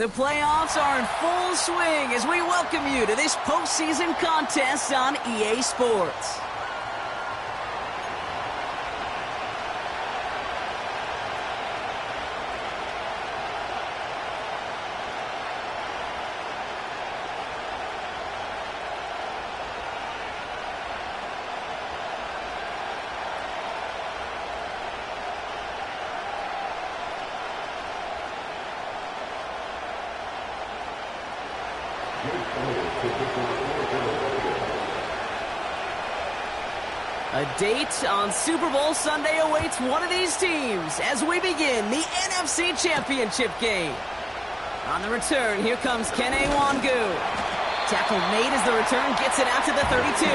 The playoffs are in full swing as we welcome you to this postseason contest on EA Sports. A date on Super Bowl Sunday awaits one of these teams as we begin the NFC Championship game. On the return, here comes Kene Nwangwu. Tackle made as the return gets it out to the 32.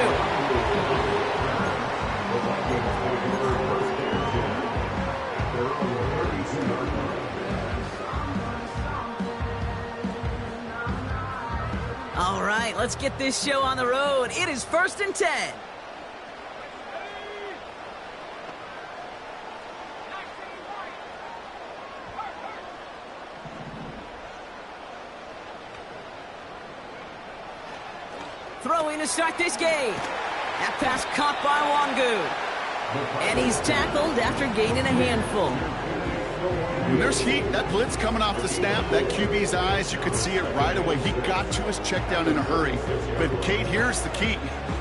All right, let's get this show on the road. It is 1st and 10. Throwing to start this game. That pass caught by Nwangwu. And he's tackled after gaining a handful. When there's heat, that blitz coming off the snap, that QB's eyes, you could see it right away. He got to his check down in a hurry. But, Kate, here's the key.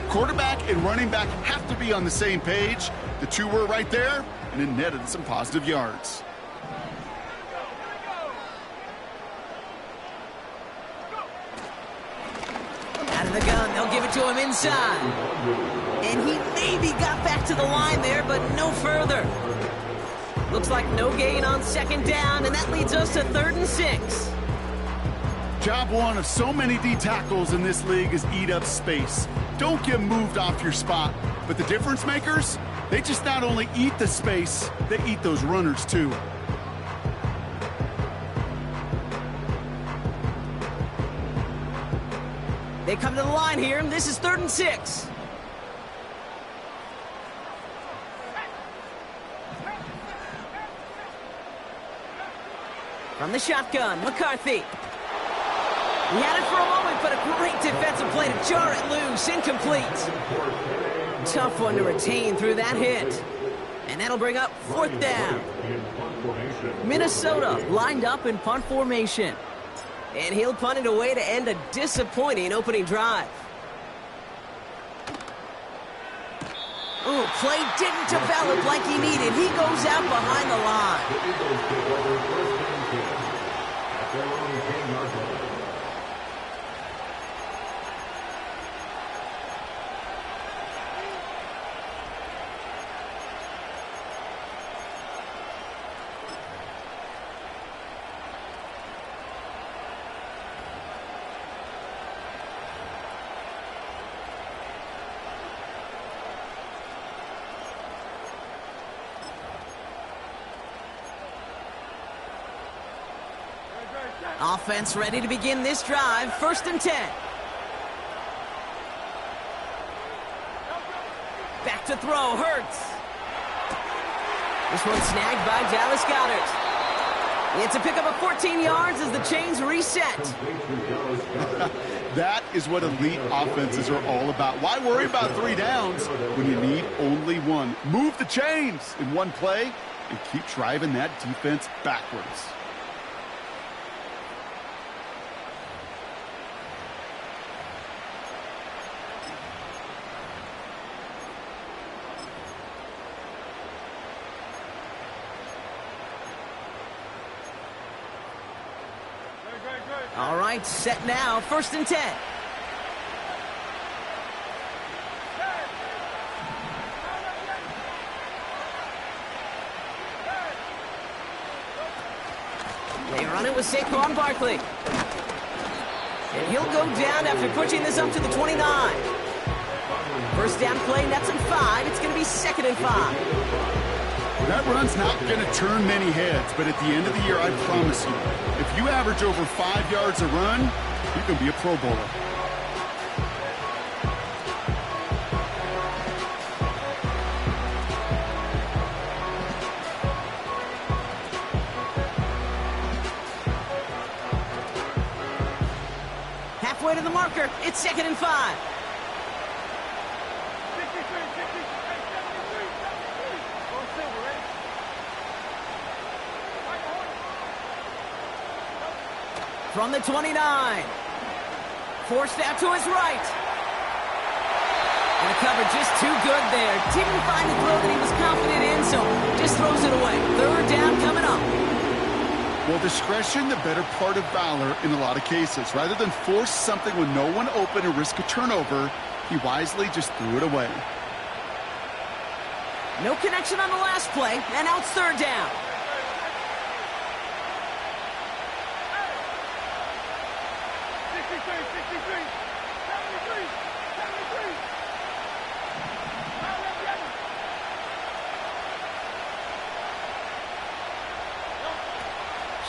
Quarterback and running back have to be on the same page. The two were right there, and it netted some positive yards. Out of the gun, they'll give it to him inside. And he maybe got back to the line there, but no further. Looks like no gain on 2nd down, and that leads us to 3rd and 6. Job one of so many D tackles in this league is eat up space. Don't get moved off your spot. But the difference makers, they just not only eat the space, they eat those runners too. They come to the line here, and this is 3rd and 6. From the shotgun, McCarthy. He had it for a moment, but a great defensive play to jar it loose. Incomplete. Tough one to retain through that hit. And that'll bring up 4th down. Minnesota lined up in punt formation. And he'll punt it away to end a disappointing opening drive. Ooh, play didn't develop like he needed. He goes out behind the line. Offense ready to begin this drive. 1st and 10. Back to throw. Hurts. This one snagged by Dallas Goedert. It's a pickup of 14 yards as the chains reset. That is what elite offenses are all about. Why worry about 3 downs when you need only one? Move the chains in one play and keep driving that defense backwards. All right, set now. 1st and 10. They run it with Saquon Barkley. And he'll go down after pushing this up to the 29. 1st down play, nets him 5. It's going to be 2nd and 5. That run's not going to turn many heads, but at the end of the year, I promise you, if you average over 5 yards a run, you can be a Pro Bowler. the marker. It's 2nd and 5. From the 29. Forced out to his right. And the cover just too good there. Didn't find the throw that he was confident in, so just throws it away. 3rd down coming up. Well, discretion, the better part of valor in a lot of cases. Rather than force something with no one open and risk a turnover, he wisely just threw it away. No connection on the last play, and now it's 3rd down.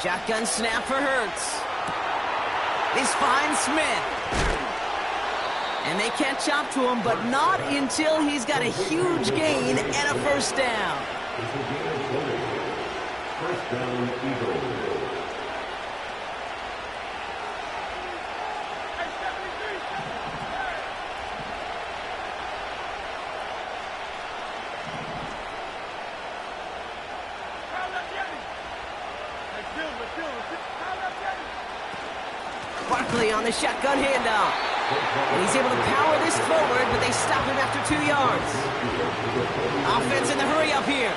Shotgun snap for Hurts. This finds Smith. And they catch up to him, but not until he's got a huge gain and a 1st down. First down, Eagles. Barkley on the shotgun handoff. And he's able to power this forward, but they stop him after 2 yards. Offense in the hurry up here.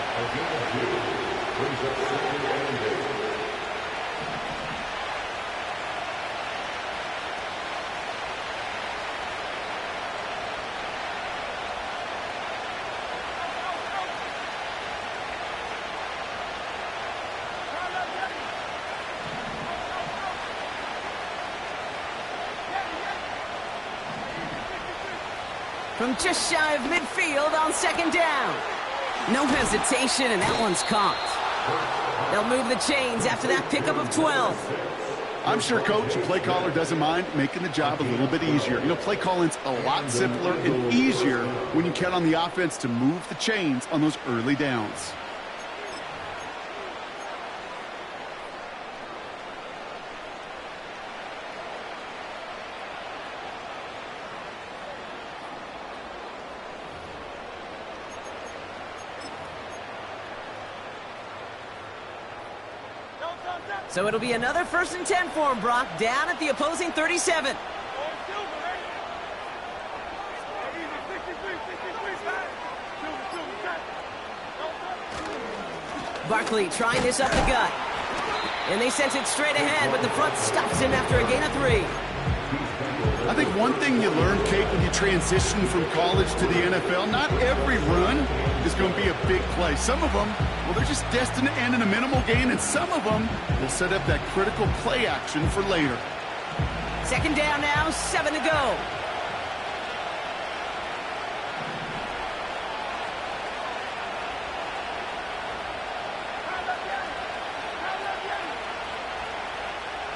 From just shy of midfield on 2nd down. No hesitation, and that one's caught. They'll move the chains after that pickup of 12. I'm sure Coach, play caller, doesn't mind making the job a little bit easier. You know, play calling's a lot simpler and easier when you count on the offense to move the chains on those early downs. So it'll be another 1st and 10 for him, Brock, down at the opposing 37. Barkley trying this up the gut. And they sent it straight ahead, but the front stops him after a gain of 3. I think one thing you learn, Kate, when you transition from college to the NFL, not every run is going to be a big play. Some of them, well, they're just destined to end in a minimal gain, and some of them will set up that critical play action for later. 2nd down now, 7 to go.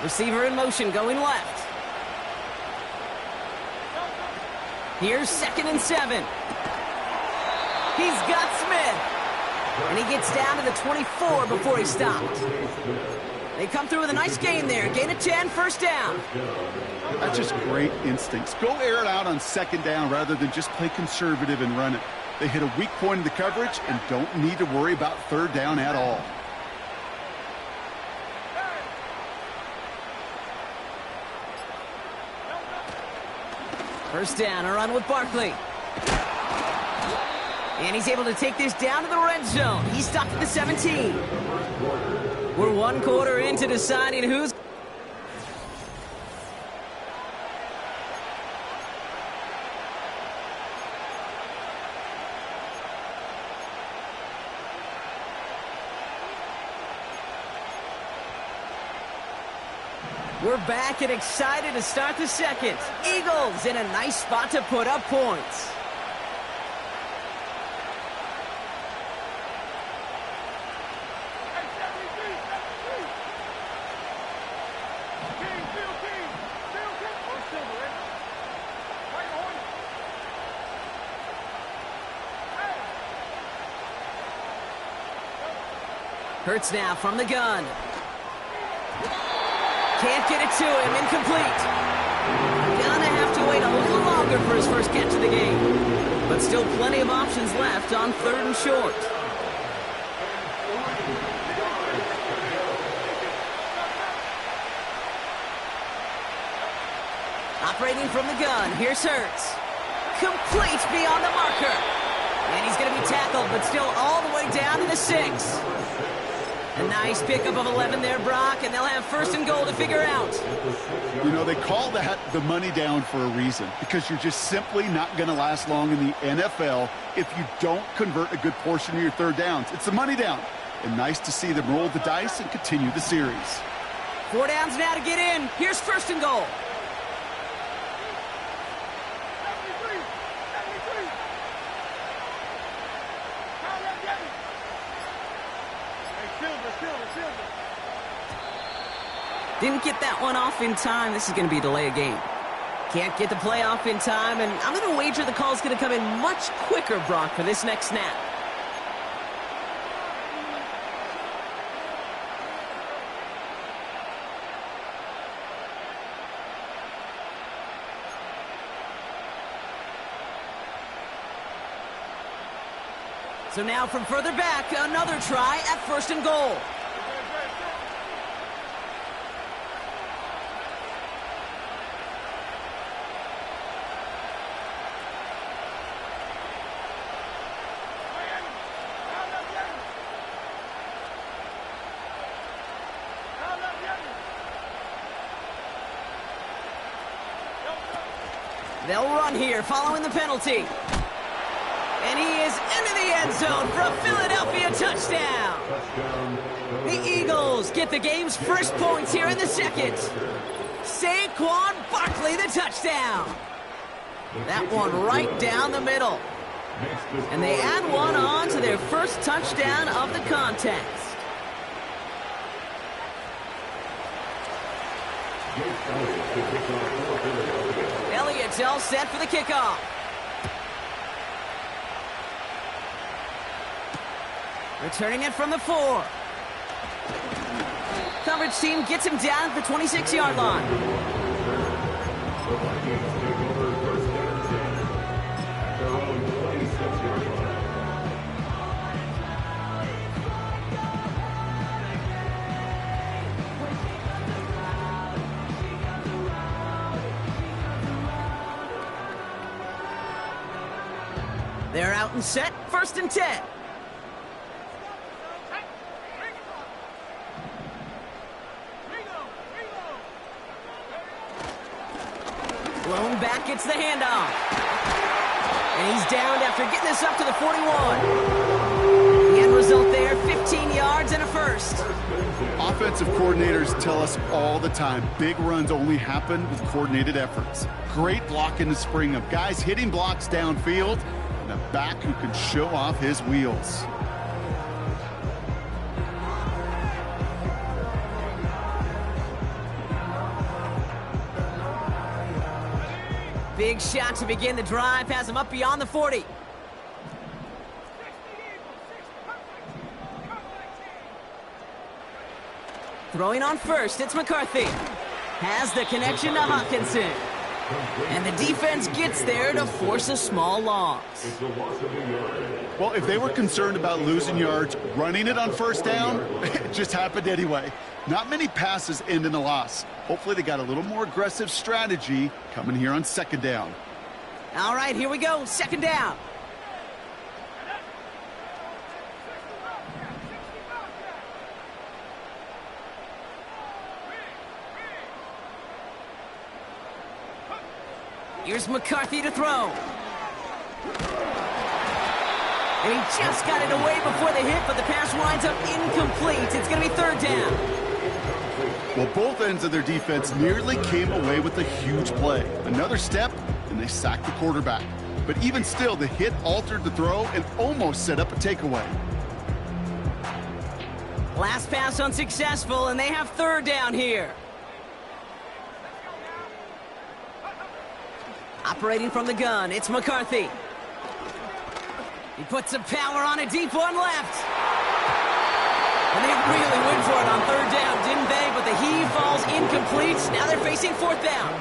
Receiver in motion, going left. Here's 2nd and 7. He's got Smith. And he gets down to the 24 before he stopped. They come through with a nice gain there. Gain of 10, 1st down. That's just great instincts. Go air it out on 2nd down rather than just play conservative and run it. They hit a weak point in the coverage and don't need to worry about 3rd down at all. First down, a run with Barkley. And he's able to take this down to the red zone. He stopped at the 17. We're 1 quarter into deciding who's... We're back and excited to start the 2nd. Eagles in a nice spot to put up points. Hurts now from the gun. Can't get it to him. Incomplete. Gun eager for his first catch of the game. But still plenty of options left on 3rd and short. Operating from the gun, here's Hurts. Complete beyond the marker. And he's going to be tackled, but still all the way down to the 6. A nice pickup of 11 there, Brock, and they'll have 1st and goal to figure out. You know, they call that the money down for a reason, because you're just simply not going to last long in the NFL if you don't convert a good portion of your 3rd downs. It's the money down. And nice to see them roll the dice and continue the series. 4 downs now to get in. Here's 1st and goal. Didn't get that one off in time. This is going to be a delay of game. Can't get the play off in time, and I'm going to wager the call's going to come in much quicker, Brock, for this next snap. So now from further back, another try at 1st and goal. They'll run here following the penalty. And he is into the end zone for a Philadelphia touchdown. The Eagles get the game's first points here in the 2nd. Saquon Barkley, the touchdown. That one right down the middle. And they add one on to their first touchdown of the contest. Elliott's all set for the kickoff. Returning it from the 4. Coverage team gets him down at the 26-yard line. They're out and set, 1st and 10. Blown back gets the handoff. And he's downed after getting this up to the 41. The end result there, 15 yards and a 1st. Offensive coordinators tell us all the time, big runs only happen with coordinated efforts. Great blocking to spring up. Guys hitting blocks downfield, and a back who can show off his wheels. Big shot to begin the drive, has him up beyond the 40. Throwing on 1st, it's McCarthy. Has the connection to Hawkinson. And the defense gets there to force a small loss. Well, if they were concerned about losing yards, running it on 1st down, it just happened anyway. Not many passes end in a loss. Hopefully they got a little more aggressive strategy coming here on 2nd down. All right, here we go, 2nd down. Here's McCarthy to throw. And he just got it away before the hit, but the pass winds up incomplete. It's going to be 3rd down. Well, both ends of their defense nearly came away with a huge play. Another step, and they sacked the quarterback. But even still, the hit altered the throw and almost set up a takeaway. Last pass unsuccessful, and they have 3rd down here. Operating from the gun, it's McCarthy. He puts some power on a deep one left. And they really went for it on 3rd down, didn't they? But the heave falls incomplete. Now they're facing 4th down.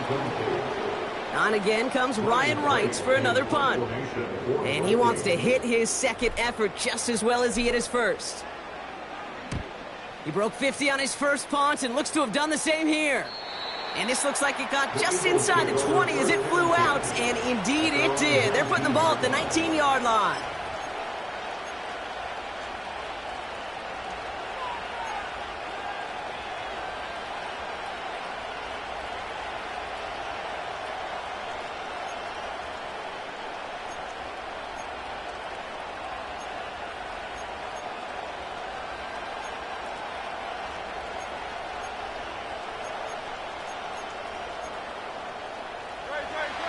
On again comes Ryan Wright for another punt. And he wants to hit his second effort just as well as he hit his first. He broke 50 on his first punt and looks to have done the same here. And this looks like it got just inside the 20 as it flew out, and indeed it did. They're putting the ball at the 19-yard line.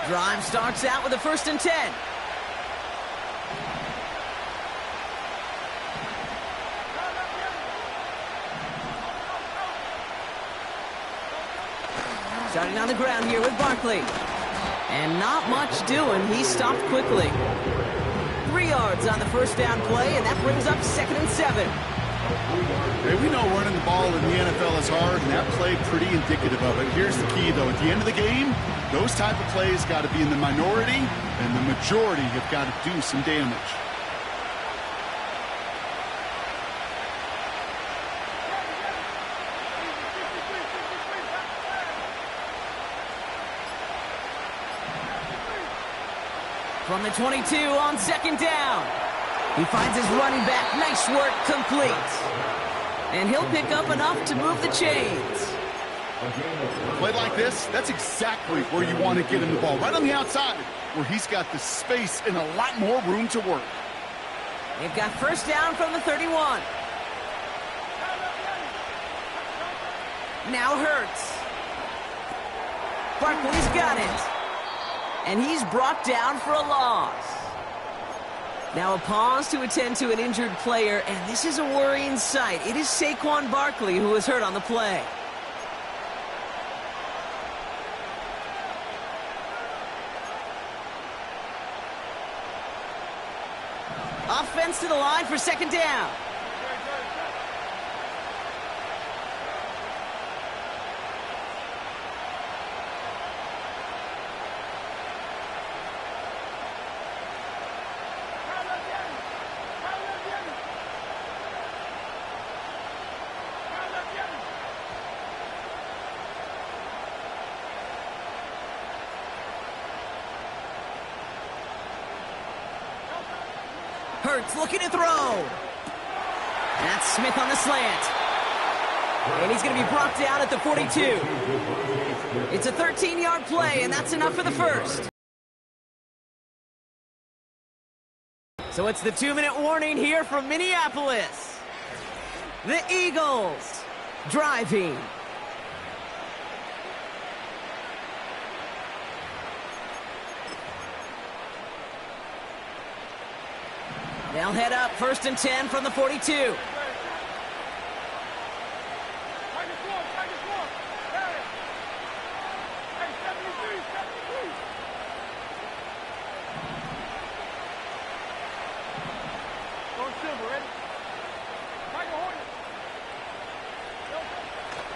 Drive starts out with a 1st and 10. Starting on the ground here with Barkley. And not much doing. He stopped quickly. 3 yards on the 1st down play, and that brings up 2nd and 7. Hey, we know running the ball in the NFL is hard, and that play pretty indicative of it. Here's the key, though. At the end of the game, those type of plays got to be in the minority, and the majority have got to do some damage. From the 22 on 2nd down. He finds his running back. Nice work, complete. And he'll pick up enough to move the chains. A play like this, that's exactly where you want to get him the ball. Right on the outside, where he's got the space and a lot more room to work. They've got 1st down from the 31. Now Hurts. Barkley's got it. And he's brought down for a loss. Now a pause to attend to an injured player, and this is a worrying sight. It is Saquon Barkley who was hurt on the play. Offense to the line for 2nd down. Hurts looking to throw. That's Smith on the slant. And he's going to be brought down at the 42. It's a 13-yard play, and that's enough for the 1st. So it's the 2-minute warning here from Minneapolis. The Eagles driving. They'll head up 1st and 10 from the 42.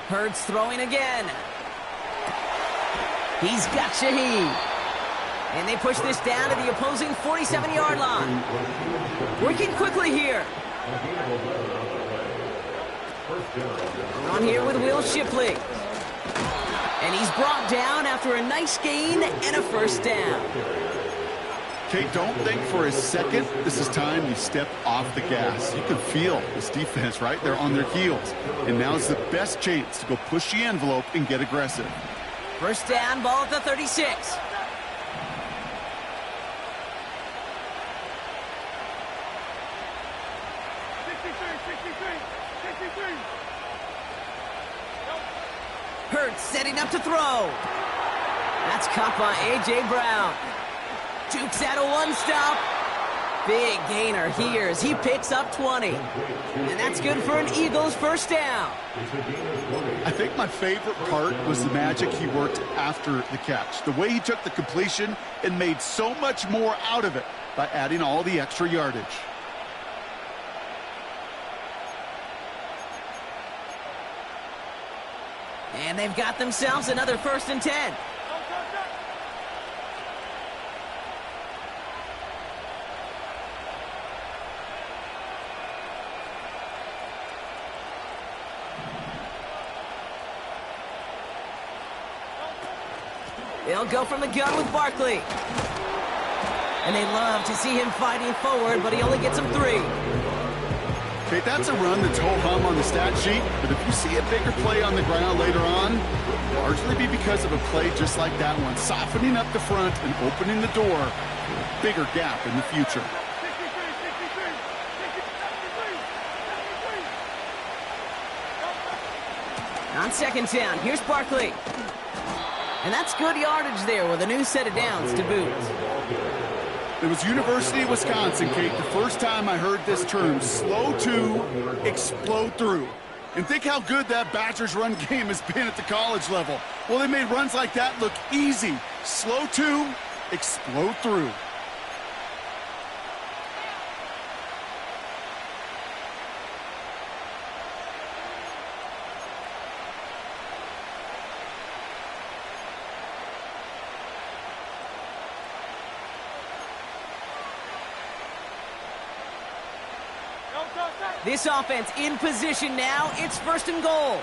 Hurts throwing again. He's got Shaheed. And they push this down to the opposing 47-yard line. Working quickly here. On here with Will Shipley. And he's brought down after a nice gain and a 1st down. Okay, don't think for a second this is time you step off the gas. You can feel this defense right there on their heels. And now's the best chance to go push the envelope and get aggressive. 1st down, ball at the 36. Hurts setting up to throw. That's caught by A.J. Brown. Dukes out a 1-stop. Big gainer here as he picks up 20. And that's good for an Eagles 1st down. I think my favorite part was the magic he worked after the catch. The way he took the completion and made so much more out of it by adding all the extra yardage. And they've got themselves another 1st and 10. They'll go from the gun with Barkley. And they love to see him fighting forward, but he only gets them 3. Okay, that's a run that's ho-hum on the stat sheet, but if you see a bigger play on the ground later on, it'll largely be because of a play just like that one, softening up the front and opening the door for a bigger gap in the future. On second down, here's Barkley. And that's good yardage there with a new set of downs to boot. It was University of Wisconsin, Kate, the first time I heard this term, slow to explode through. And think how good that Badgers run game has been at the college level. Well, they made runs like that look easy. Slow to explode through. This offense in position now. It's 1st and goal.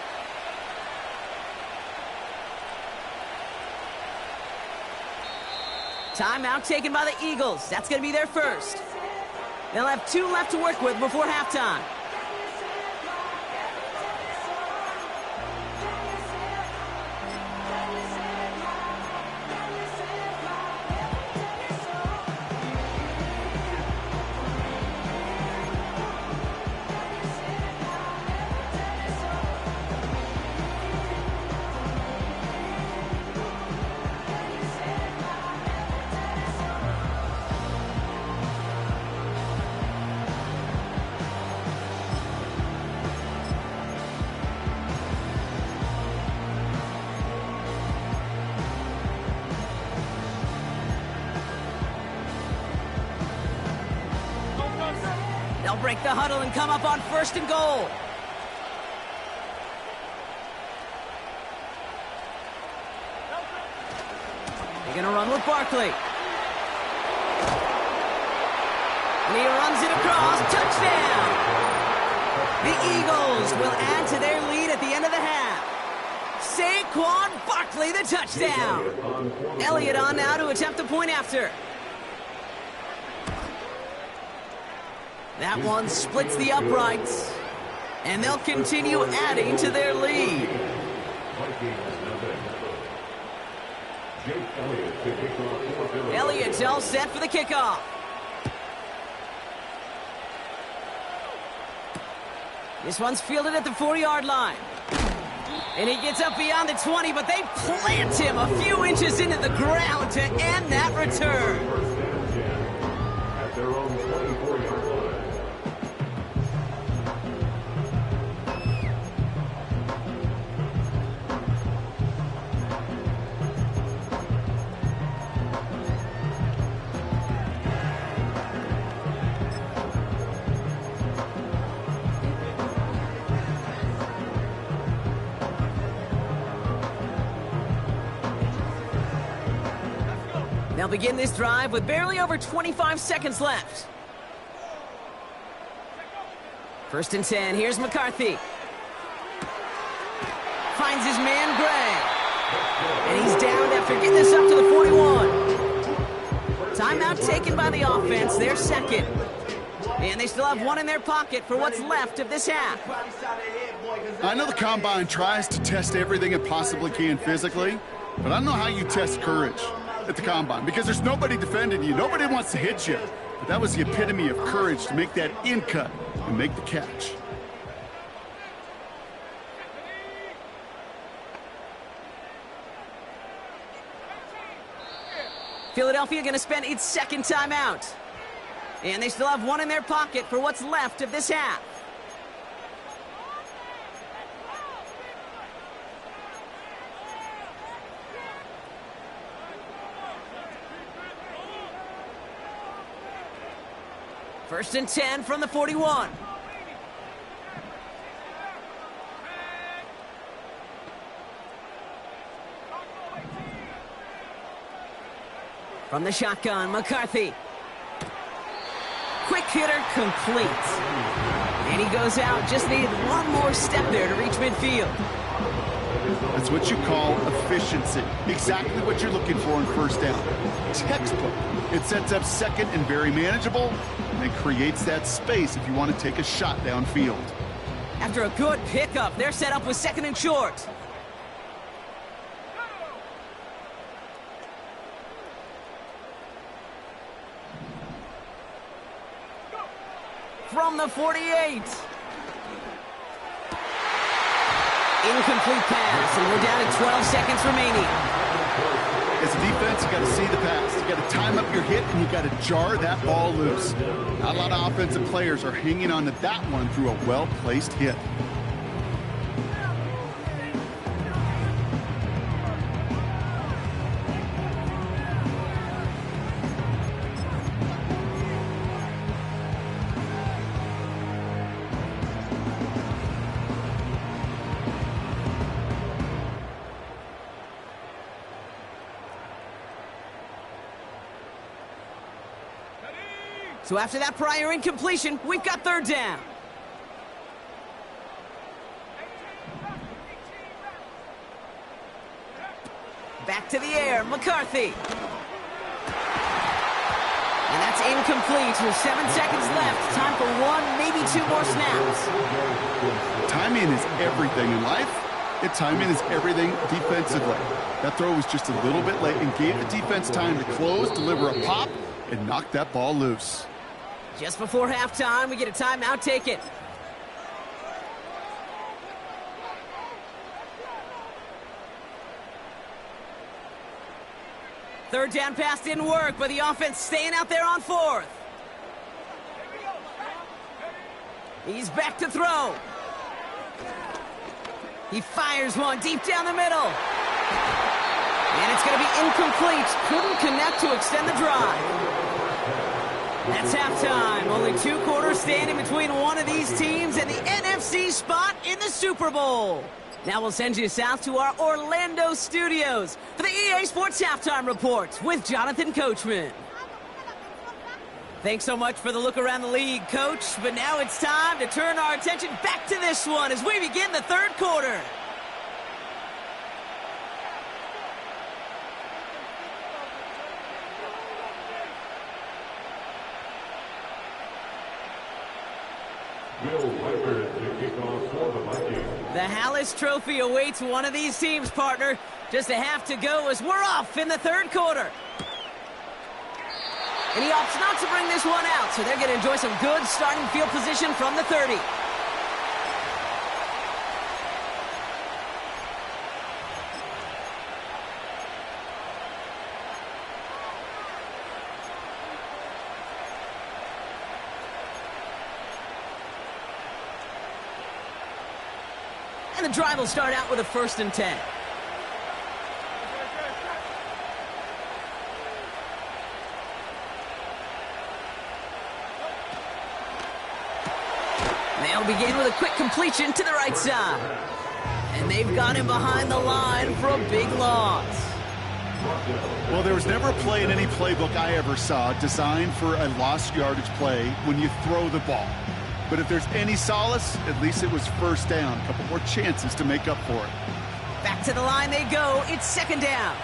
Timeout taken by the Eagles. That's going to be their first. They'll have 2 left to work with before halftime. They'll break the huddle and come up on 1st and goal. They're going to run with Barkley. And he runs it across. Touchdown! The Eagles will add to their lead at the end of the half. Saquon Barkley, the touchdown. Elliott on now to attempt the point after. That one splits the uprights, and they'll continue adding to their lead. Elliott's all set for the kickoff. This one's fielded at the 4-yard line. And he gets up beyond the 20, but they plant him a few inches into the ground to end that return. At their own 24-yard line. They'll begin this drive with barely over 25 seconds left. 1st and 10, here's McCarthy. Finds his man, Gray. And he's down after getting this up to the 41. Timeout taken by the offense, their second. And they still have 1 in their pocket for what's left of this half. I know the Combine tries to test everything it possibly can physically, but I don't know how you test courage at the Combine, because there's nobody defending you. Nobody wants to hit you. But that was the epitome of courage to make that in cut and make the catch. Philadelphia going to spend its second timeout. And they still have 1 in their pocket for what's left of this half. First and 10 from the 41. From the shotgun, McCarthy. Quick hitter complete. And he goes out, just needed 1 more step there to reach midfield. That's what you call efficiency. Exactly what you're looking for in first down. Textbook. It sets up second and very manageable, and creates that space if you want to take a shot downfield. After a good pickup, they're set up with second and short. From the 48. Incomplete pass, and we're down to 12 seconds remaining. As a defense, you got to see the pass. You got to time up your hit, and you got to jar that ball loose. Not a lot of offensive players are hanging on to that one through a well-placed hit. So after that prior incompletion, we've got third down. Back to the air, McCarthy. And that's incomplete with 7 seconds left. Time for one, maybe two more snaps. Timing is everything in life. And timing is everything defensively. That throw was just a little bit late and gave the defense time to close, deliver a pop, and knock that ball loose. Just before halftime, we get a timeout. Take it. Third down pass didn't work, but the offense staying out there on fourth. He's back to throw. He fires one deep down the middle. And it's going to be incomplete. Couldn't connect to extend the drive. That's halftime. Only 2 quarters standing between one of these teams and the NFC spot in the Super Bowl. Now we'll send you south to our Orlando studios for the EA Sports Halftime Report with Jonathan Coachman. Thanks so much for the look around the league, Coach. But now it's time to turn our attention back to this one as we begin the third quarter. The Hallis Trophy awaits one of these teams, partner. Just a half to go as we're off in the third quarter. And he opts not to bring this one out, so they're going to enjoy some good starting field position from the 30. And the drive will start out with a 1st and 10. They'll begin with a quick completion to the right side. And they've got him behind the line for a big loss. Well, there was never a play in any playbook I ever saw designed for a lost yardage play when you throw the ball. But if there's any solace, at least it was 1st down. A couple more chances to make up for it. Back to the line they go. It's 2nd down.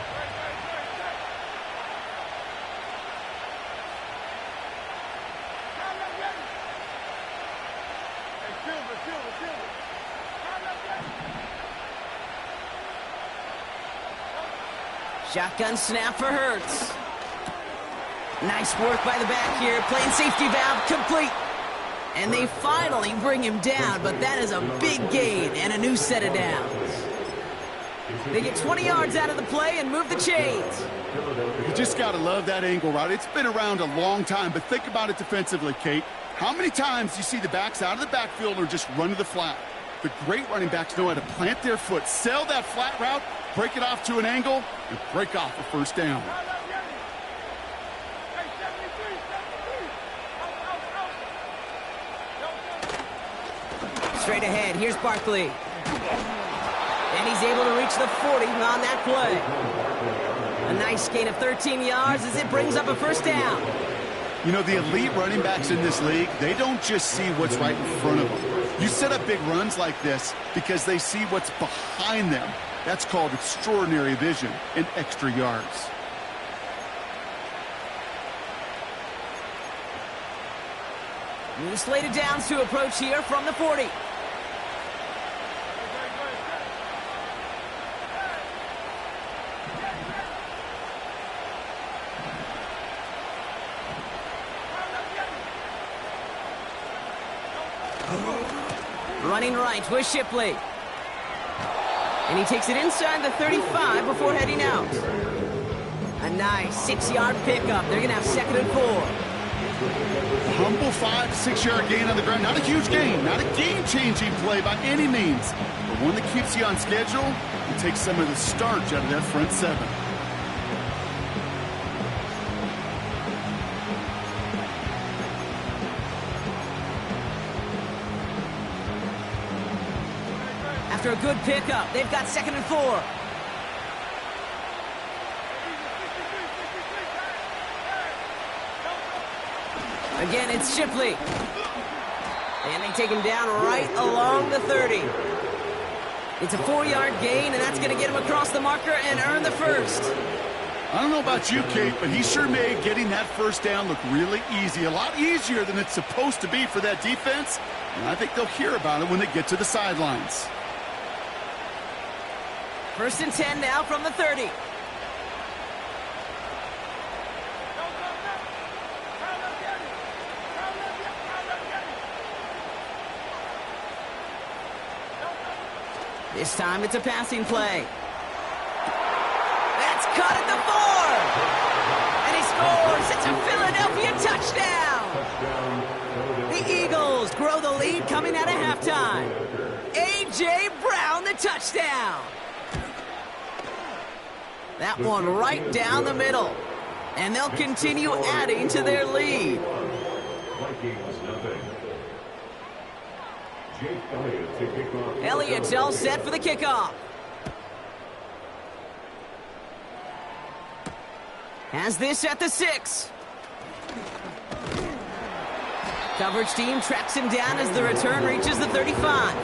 Shotgun snap for Hurts. Nice work by the back here. Playing safety valve complete. And they finally bring him down, but that is a big gain and a new set of downs. They get 20 yards out of the play and move the chains. You just got to love that angle route. It's been around a long time, but think about it defensively, Kate. How many times do you see the backs out of the backfield or just run to the flat? The great running backs know how to plant their foot, sell that flat route, break it off to an angle, and break off a 1st down. Straight ahead, here's Barkley. And he's able to reach the 40 on that play. A nice gain of 13 yards as it brings up a 1st down. You know, the elite running backs in this league, they don't just see what's right in front of them. You set up big runs like this because they see what's behind them. That's called extraordinary vision and extra yards. New slated downs to approach here from the 40. Running right with Shipley. And he takes it inside the 35 before heading out. A nice 6-yard pickup. They're going to have 2nd and 4. Humble 5-6-yard gain on the ground. Not a huge gain, not a game-changing play by any means, but one that keeps you on schedule and takes some of the starch out of that front 7. After a good pickup, they've got 2nd and 4. Again, it's Shipley. And they take him down right along the 30. It's a 4-yard gain, and that's going to get him across the marker and earn the first. I don't know about you, Kate, but he sure made getting that first down look really easy. A lot easier than it's supposed to be for that defense. And I think they'll hear about it when they get to the sidelines. 1st and 10 now from the 30. This time it's a passing play. That's caught at the 4. And he scores. It's a Philadelphia touchdown. The Eagles grow the lead coming out of halftime. A.J. Brown, the touchdown. That one right down the middle. And they'll continue adding to their lead. Elliott's all set for the kickoff. Has this at the 6. Coverage team tracks him down as the return reaches the 35.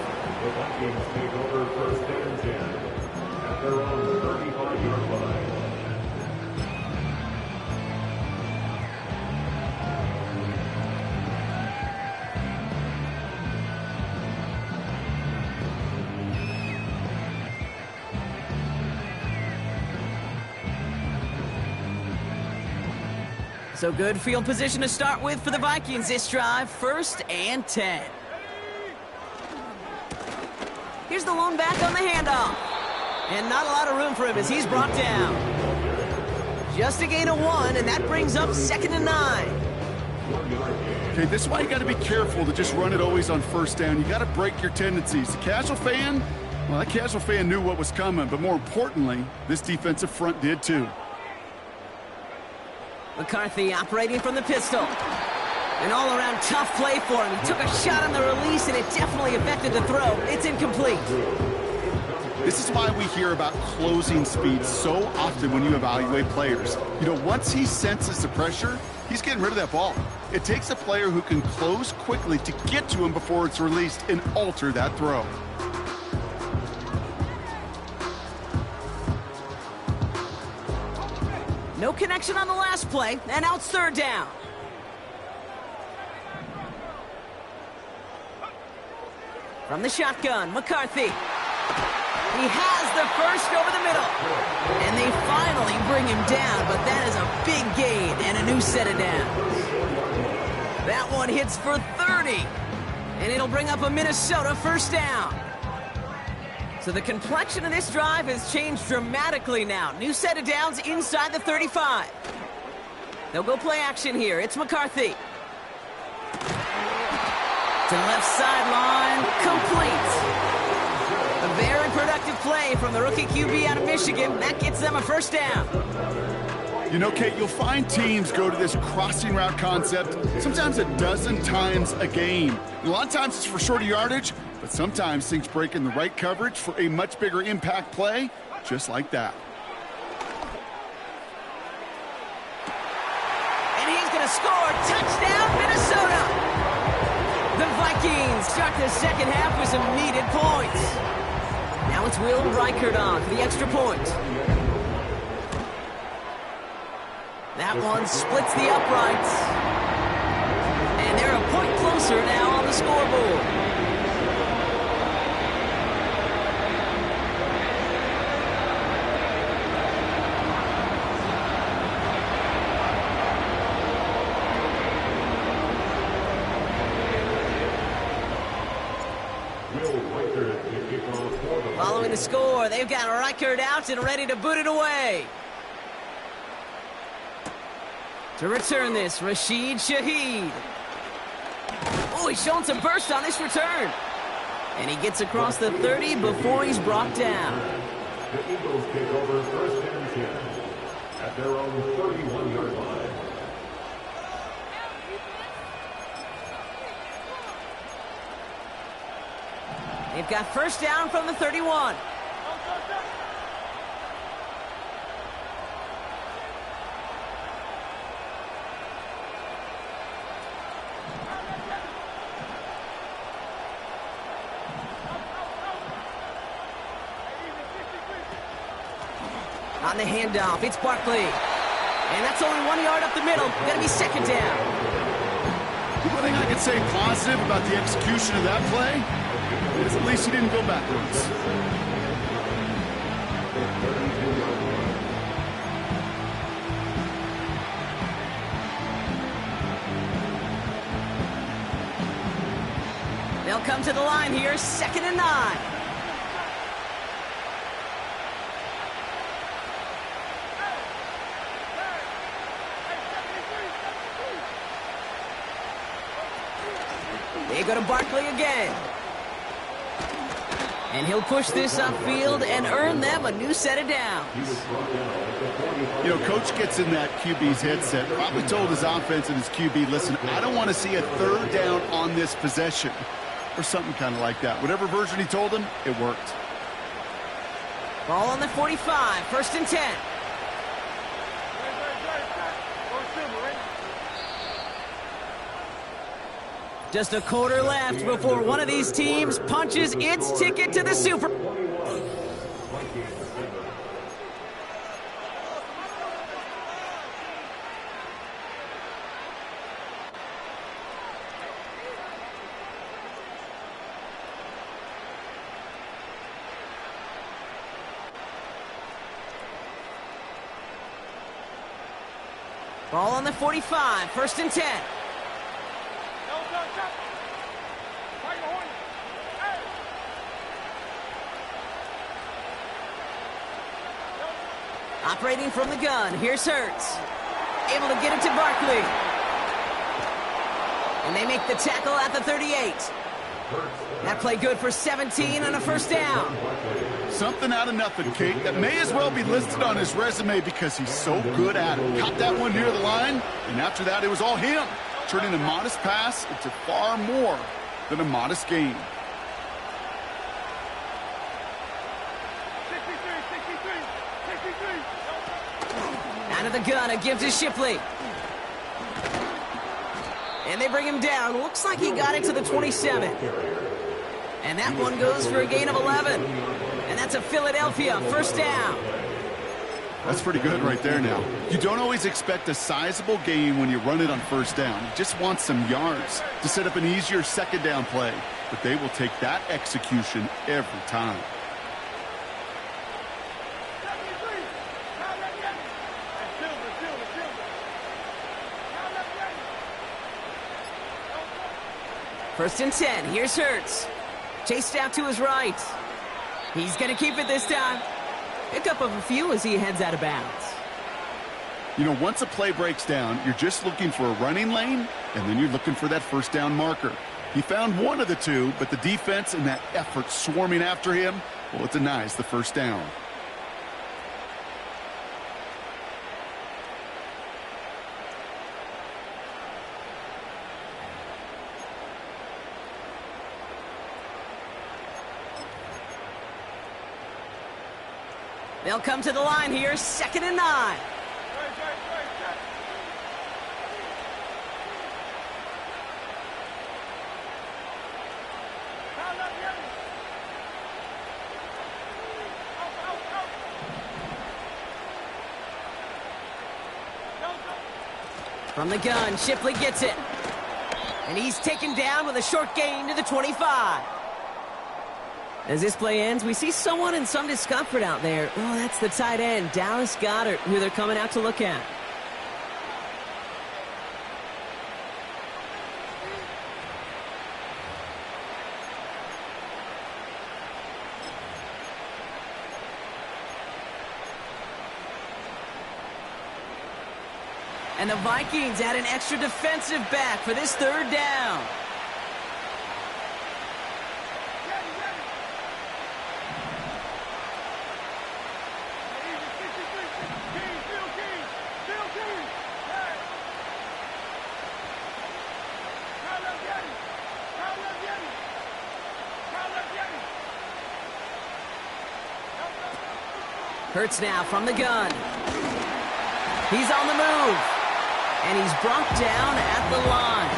The Vikings take over 1st and 10 at their own 35-yard line. So good field position to start with for the Vikings this drive. 1st and 10. Here's the lone back on the handoff. And not a lot of room for him as he's brought down. Just a gain of 1, and that brings up 2nd and 9. Okay, this is why you got to be careful to just run it always on 1st down. You got to break your tendencies. The casual fan, well, that casual fan knew what was coming, but more importantly, this defensive front did too. McCarthy operating from the pistol. An all-around tough play for him. He took a shot on the release, and it definitely affected the throw. It's incomplete. This is why we hear about closing speed so often when you evaluate players. You know, once he senses the pressure, he's getting rid of that ball. It takes a player who can close quickly to get to him before it's released and alter that throw. No connection on the last play, and now it's 3rd down. From the shotgun, McCarthy. He has the first over the middle. And they finally bring him down, but that is a big gain and a new set of downs. That one hits for 30. And it'll bring up a Minnesota 1st down. So the complexion of this drive has changed dramatically now. New set of downs inside the 35. They'll go play action here. It's McCarthy. To the left sideline, complete. A very productive play from the rookie QB out of Michigan. That gets them a 1st down. You know, Kate, you'll find teams go to this crossing route concept sometimes a dozen times a game. And a lot of times it's for shorter yardage, but sometimes things break in the right coverage for a much bigger impact play, just like that. And he's going to the score. Touchdown, Minnesota! The Vikings start the second half with some needed points. Now it's Will Reichert on for the extra point. That one splits the uprights. And they're a point closer now on the scoreboard. Following the score, they've got Reichert out and ready to boot it away. To return this, Rashid Shaheed. Oh, he's showing some burst on this return. And he gets across the 30 before he's brought down. The Eagles take over first and 10 at their own 31-yard line. They've got first down from the 31. On the handoff, it's Barkley. And that's only 1 yard up the middle. Gonna be second down. One thing I can say positive about the execution of that play is at least he didn't go backwards. They'll come to the line here, 2nd and 9. They go to Barkley again. And he'll push this upfield and earn them a new set of downs. You know, coach gets in that QB's headset, probably told his offense and his QB, listen, I don't want to see a third down on this possession. Or something kind of like that. Whatever version he told him, it worked. Ball on the 45, 1st and 10. Just a quarter left before one of these teams punches its ticket to the Super Bowl. Ball on the 45, 1st and 10. Operating from the gun, here's Hurts. Able to get it to Barkley. And they make the tackle at the 38. That play good for 17 and a first down. Something out of nothing, Kate. That may as well be listed on his resume because he's so good at it. Caught that one near the line, and after that, it was all him. Turning a modest pass into far more than a modest gain. Out of the gun, a give to Shipley. And they bring him down. Looks like he got it to the 27. And that one goes for a gain of 11. And that's a Philadelphia first down. That's pretty good right there now. You don't always expect a sizable gain when you run it on first down. You just want some yards to set up an easier second down play. But they will take that execution every time. First and 10, here's Hurts. Chased out to his right. He's going to keep it this time. Pick up of a few as he heads out of bounds. You know, once a play breaks down, you're just looking for a running lane, and then you're looking for that first down marker. He found one of the two, but the defense and that effort swarming after him, well, it denies the first down. They'll come to the line here, 2nd and 9. From the gun, Shipley gets it. And he's taken down with a short gain to the 25. As this play ends, we see someone in some discomfort out there. Oh, that's the tight end, Dallas Goedert, who they're coming out to look at. And the Vikings add an extra defensive back for this third down. Hurts now from the gun. He's on the move. And he's brought down at the line.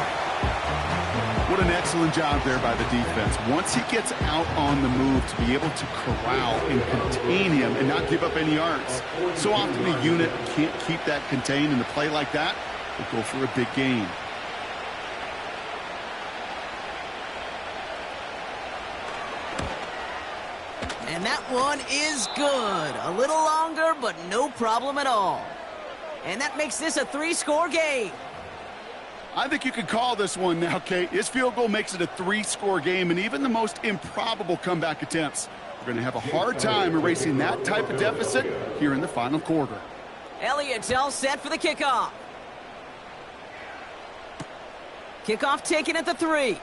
What an excellent job there by the defense. Once he gets out on the move, to be able to corral and contain him and not give up any yards. So often the unit can't keep that contained, and a play like that will go for a big gain. And that one is good. A little longer, but no problem at all. And that makes this a 3-score game. I think you could call this one now, Kate. His field goal makes it a 3-score game, and even the most improbable comeback attempts are going to have a hard time erasing that type of deficit here in the final quarter. Elliott's all set for the kickoff. Kickoff taken at the 3.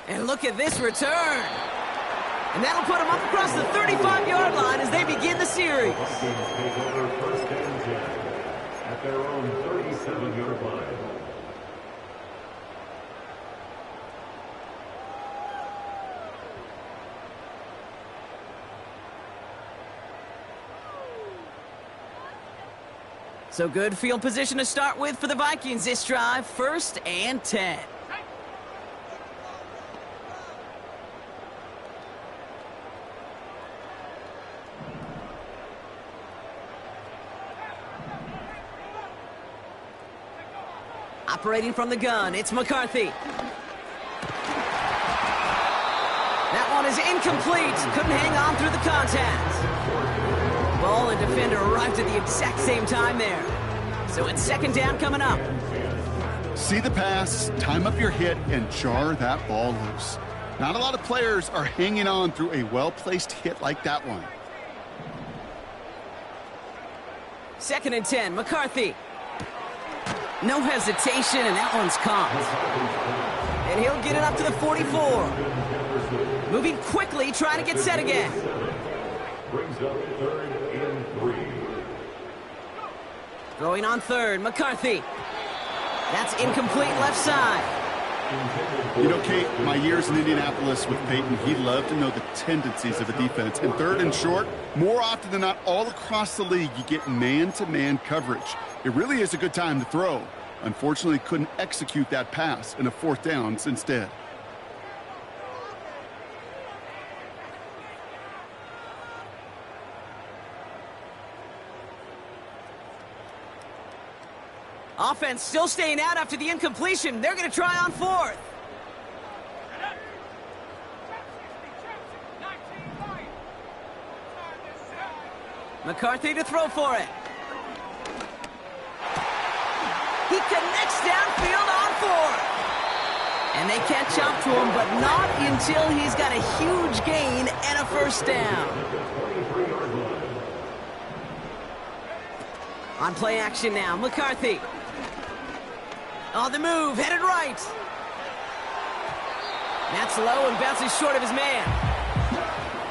And look at this return. And that'll put them up across the 35-yard line as they begin the series. At their own 37-yard line. So good field position to start with for the Vikings this drive. 1st and 10. Operating from the gun, it's McCarthy. That one is incomplete. Couldn't hang on through the contact. Ball and defender arrived at the exact same time there. So it's 2nd down coming up. See the pass, time up your hit, and jar that ball loose. Not a lot of players are hanging on through a well-placed hit like that one. 2nd and 10, McCarthy. No hesitation, and that one's caught. And he'll get it up to the 44. Moving quickly, trying to get set again. Brings up 3rd and 3. Throwing on 3rd, McCarthy. That's incomplete left side. You know, Kate, my years in Indianapolis with Peyton, he loved to know the tendencies of a defense. And 3rd and short, more often than not, all across the league, you get man-to-man coverage. It really is a good time to throw. Unfortunately, couldn't execute that pass in a 4th down instead. Offense still staying out after the incompletion. They're going to try on 4th. McCarthy to throw for it. He connects downfield on 4th. And they catch up to him, but not until he's got a huge gain and a 1st down. On play action now, McCarthy. On the move, headed right. That's low and bounces short of his man.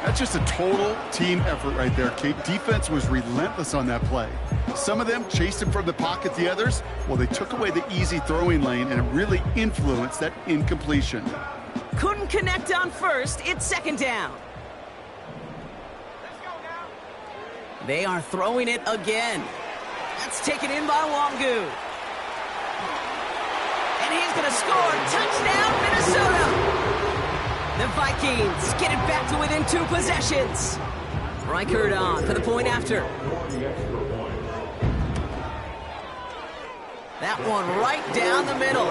That's just a total team effort right there, Kate. Defense was relentless on that play. Some of them chased him from the pocket, the others, well, they took away the easy throwing lane, and it really influenced that incompletion. Couldn't connect on 1st, it's 2nd down. They are throwing it again. That's taken in by Wangu. And he's going to score. Touchdown, Minnesota. The Vikings get it back to within 2 possessions. Reichert on for the point after. That one right down the middle.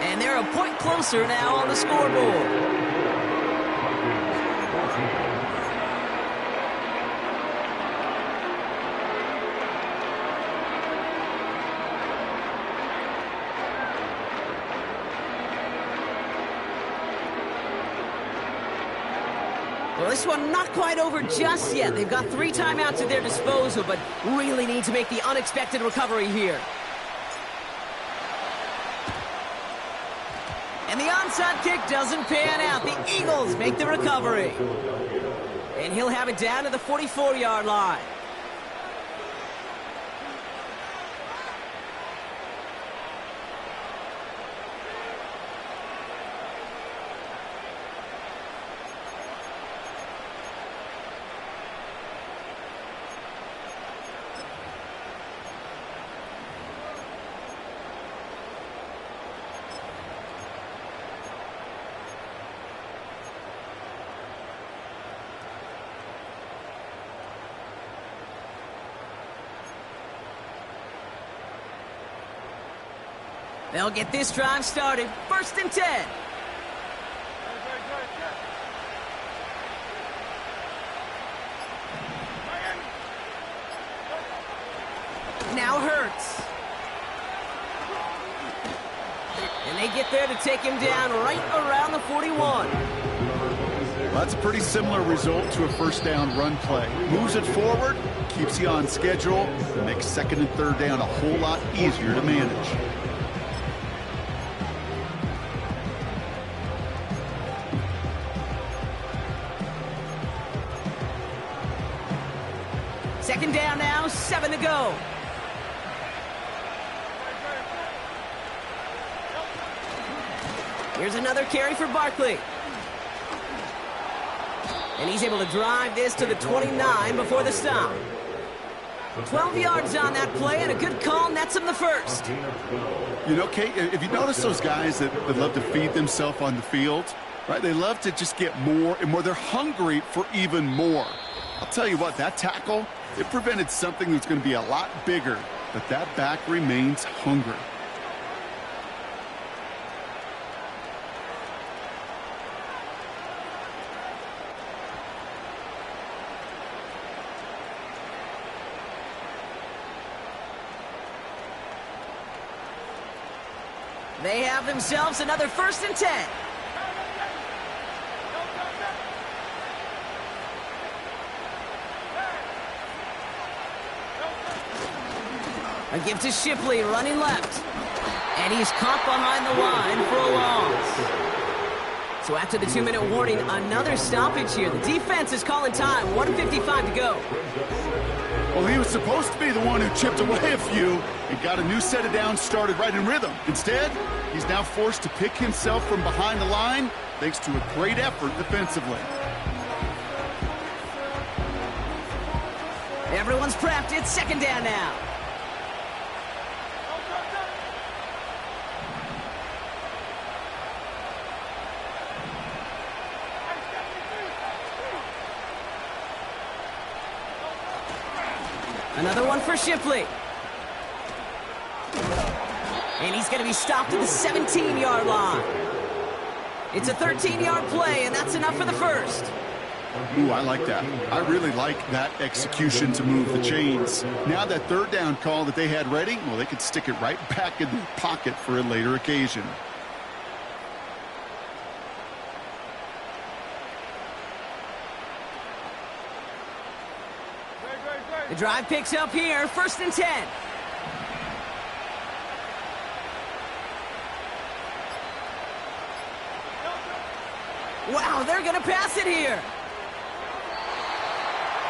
And they're a point closer now on the scoreboard. Well, this one not quite over just yet. They've got 3 timeouts at their disposal, but really need to make the unexpected recovery here. And the onside kick doesn't pan out. The Eagles make the recovery. And he'll have it down to the 44-yard line. They'll get this drive started. 1st and 10. Now Hurts. And they get there to take him down right around the 41. Well, that's a pretty similar result to a first down run play. Moves it forward, keeps you on schedule, and makes 2nd and 3rd down a whole lot easier to manage. Second down now, 7 to go. Here's another carry for Barkley. And he's able to drive this to the 29 before the stop. 12 yards on that play, and a good call nets him the first. You know, Kate, if you notice those guys that love to feed themselves on the field, right? They love to just get more and more. They're hungry for even more. I'll tell you what, that tackle, it prevented something that's going to be a lot bigger, but that back remains hungry. They have themselves another 1st and 10. A give to Shipley, running left. And he's caught behind the line for a loss. So after the 2-minute warning, another stoppage here. The defense is calling time. 1:55 to go. Well, he was supposed to be the one who chipped away a few and got a new set of downs started right in rhythm. Instead, he's now forced to pick himself from behind the line thanks to a great effort defensively. Everyone's prepped. It's 2nd down now. Another one for Shipley. And he's going to be stopped at the 17-yard line. It's a 13-yard play, and that's enough for the first. Ooh, I like that. I really like that execution to move the chains. Now that 3rd down call that they had ready, well, they could stick it right back in their pocket for a later occasion. The drive picks up here, 1st and 10. Wow, they're going to pass it here.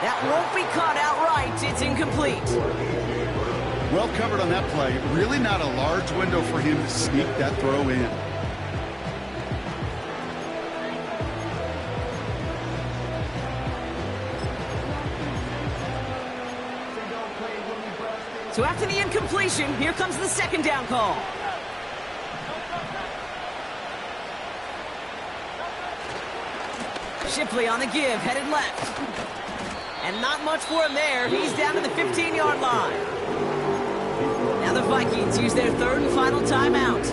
That won't be caught outright. It's incomplete. Well covered on that play. Really not a large window for him to sneak that throw in. So after the incompletion, here comes the 2nd down call. Shipley on the give, headed left. And not much for him there. He's down to the 15-yard line. Now the Vikings use their third and final timeout.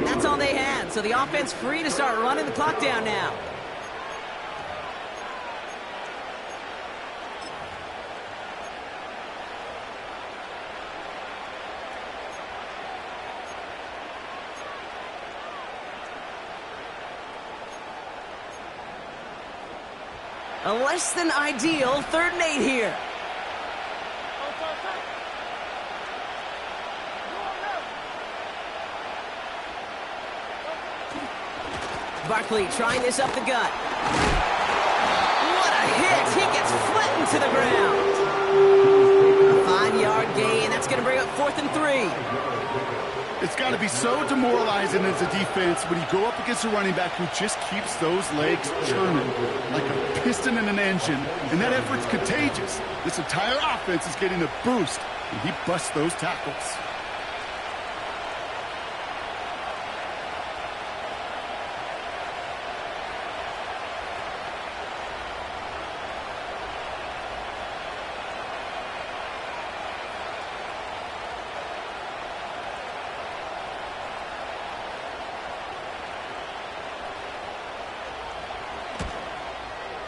That's all they had, so the offense free to start running the clock down now. A less than ideal 3rd and 8 here. Barkley trying this up the gut. What a hit! He gets flattened to the ground. A 5-yard gain. That's going to bring up 4th and 3. It's got to be so demoralizing as a defense when you go up against a running back who just keeps those legs churning like a piston in an engine, and that effort's contagious. This entire offense is getting a boost, and he busts those tackles.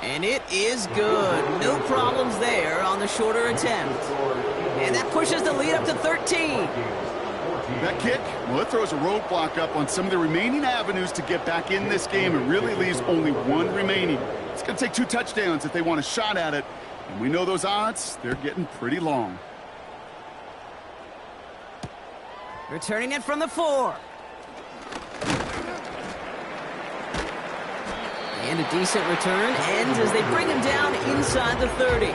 And it is good. No problems there on the shorter attempt. And that pushes the lead up to 13. That kick, well, it throws a roadblock up on some of the remaining avenues to get back in this game and really leaves only one remaining. It's going to take 2 touchdowns if they want a shot at it. And we know those odds, they're getting pretty long. Returning it from the 4. And a decent return ends as they bring him down inside the 30.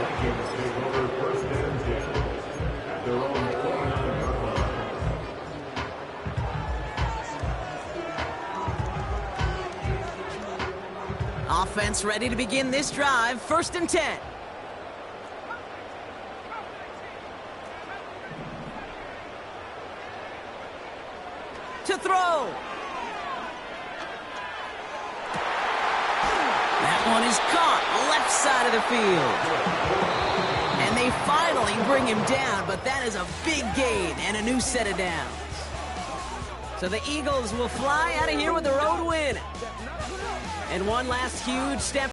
Offense ready to begin this drive. 1st and 10. To throw. That one is caught left side of the field. And they finally bring him down, but that is a big gain and a new set of downs. So the Eagles will fly out of here with a road win. And one last huge step